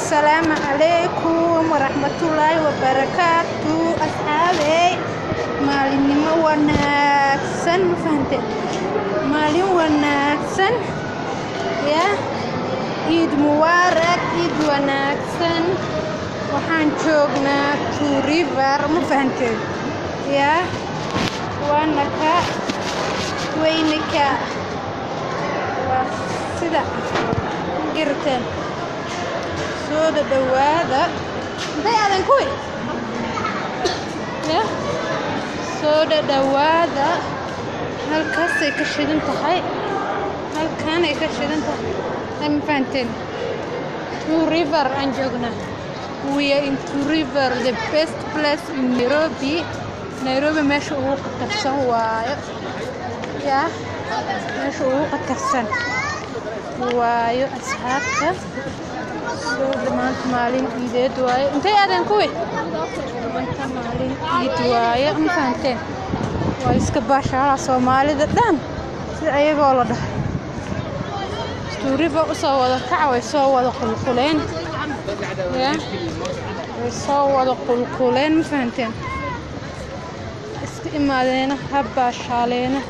السلام عليكم ورحمة الله وبركاته أصحابي مالين وناكسن فهمت مالين وناكسن يا عيد مبارك عيد وناكسن وحان جوجنا تو ريفر ما فهمت يا وانك وينك وسدا قرتين سودا دوادا انتي ادن كوي يا سودا دوادا halkaasay ka shidan tahay halkaanay ka shidan tahay ma fahanteen Two River aan joognaa we are in Two River the best place in Nairobi meesha ugu qatarsan waayo ya meesha ugu qatarsan waayo asxaabta soo dhamaanta maalin ciideed waayo intay aadan kuwi maanta maalin ciid waayo ma fahanteen waa iska baashaala Soomaalida dhan sida ayagoo la dhahay Two River u soo wada kac way soo wada qulquleen ya way soo wada qulquleen ma fahanteen iska imaadeena habbaashaaleena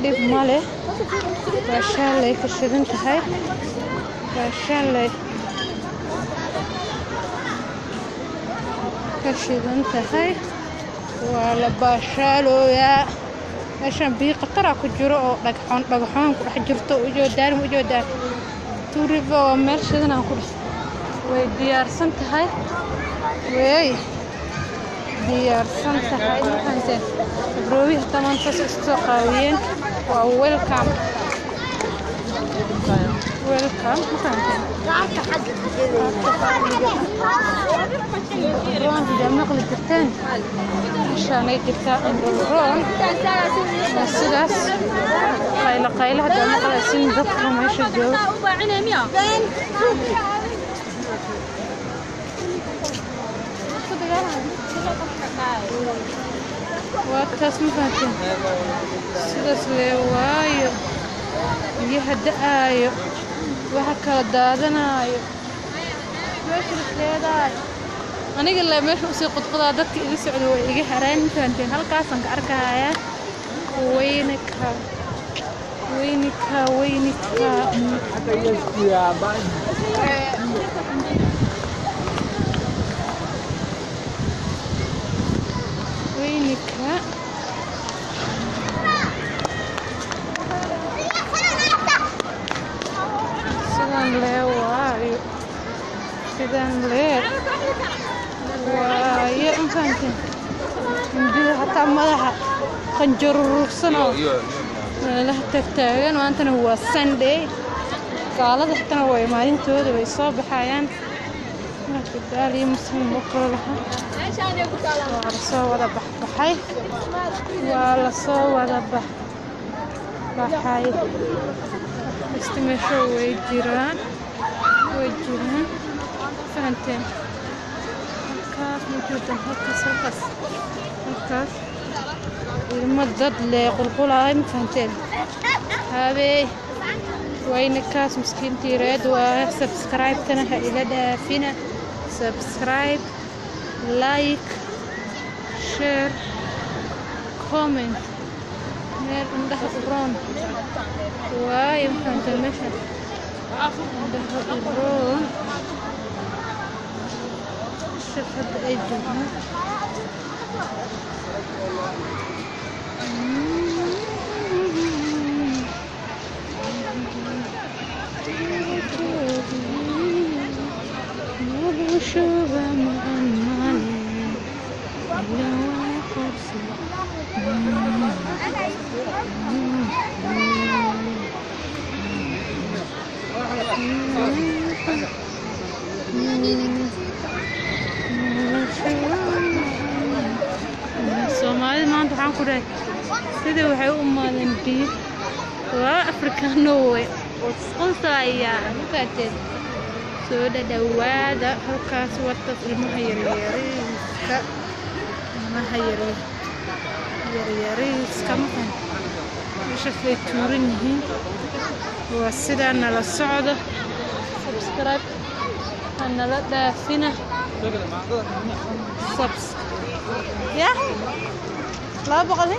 dib male baashaalay ka shidan tahay baashaalay ka shidan tahay waa la baashaalooyaa meeshan biyo qatar ku jiro oo dhagaxoon ku dhex jirto u joodaan Two River waa meel shidan aan ku dhex way diyaarsan tahay maxaanteen broowihi tamaantaas isoo qaawiyeen waa welcome maxaanteen roon hida maqli jirteen meeshaanay jirtaa roon sidaas qaylaha daa maqlaysiin dadka meesha jooga واتاس مفاتن سداس لوايو بيها دقايو waxa kala daadanayo meesha leedahay aniga la meesha u sii qodqoda dadka iga socdo way iga haraan intaan halkaas aan ka arkayaa weynka hada yeeshiya baa weynka sidan waayo intaantin indida hataa madaxa qanjaruursanoo meelaha tagtaagan maantana waa Sunday gaalada xitana way maalintooda way soo baxayaan marka daaliyo muslim oo kale laha waa la soo wada baxay istimeesho way jiraan فهمتين halkaas موجودة halkaas المدد لقلقلها ما فهمتين هذه وينكاس مسكين تيراد وسبسكرايب تنها إلى دافنا سبسكرايب لايك شير كومنت مير عندها الرون واي ما فهمتين مشهد عندها الرون شوف هذا ايدنا شوف مأماني Soomaalida maanta waxaan ku dhahay sidii waxay u maadan biir waa Afrikaano way oo qolsaaya makaatid soo dhawaada halkaas wata ilmaha yaryariiska maqan meesha ay tuuran yihiin waa sidaan la socdo subscribe أنا لا دافنة سبس يا لا بقولي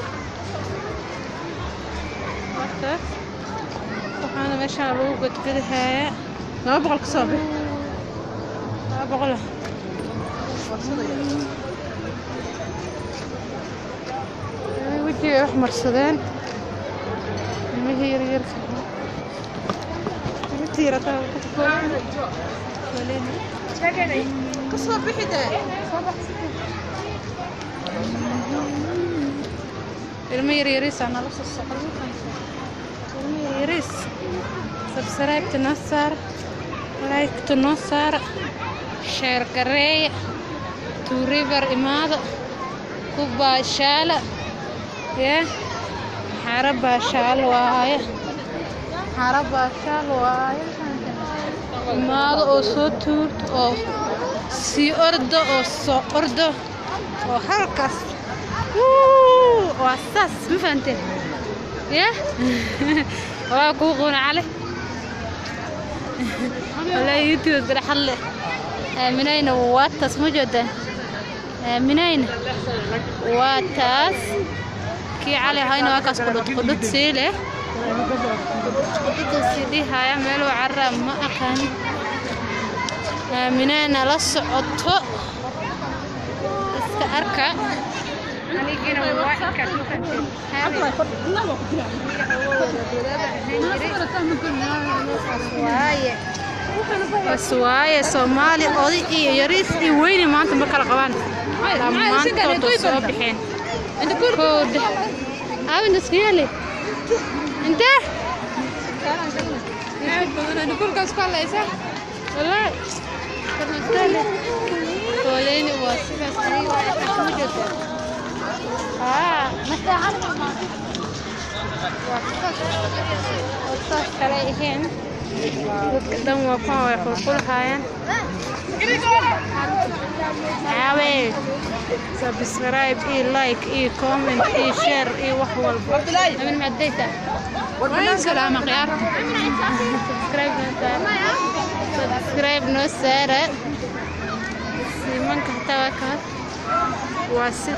وقت وحنا ماشي على روقة كده هاي لا بقول كسابة لا بقوله وجهي أحمر سودان ما هي يركب كثيرة كسابة حدا الميريريس أنا لص الصقر الميريريس سبسرايب تنصر لايك تنصر شير كري تو ريفر إمادة كوبا شالة يا حربها شال واي حربها شال واي إمادة أو صوتورت أو سي أردو أو صو أردو أو هركس واساس ما فهمتي يا واكو عليه ولا يوتيوب راح له منين واتس موجوده منين واتس كي علي هاينا واكاس قدود سيله قدود سيدي هاي ميلو عرب ما اقان منين لا سقطو iska arka anigina waa ka waaye Soomaali oday iyo yariis iyo weyn maanta ma kala qabaan dhammaantood soo bixeen inta kood aawin iskiyale inta أنا كل كاس كله والله كنا كلين واسبة سريع وأحمد مستعان وصف كلاهين قدام وقام ويقول هاين عاوي سبسكرايب إيه لايك إيه كومنت إيه شير إيه وحول من معديته وين سلام خيار سبسكرايب نو سارة سيمان كحتوا كات واسد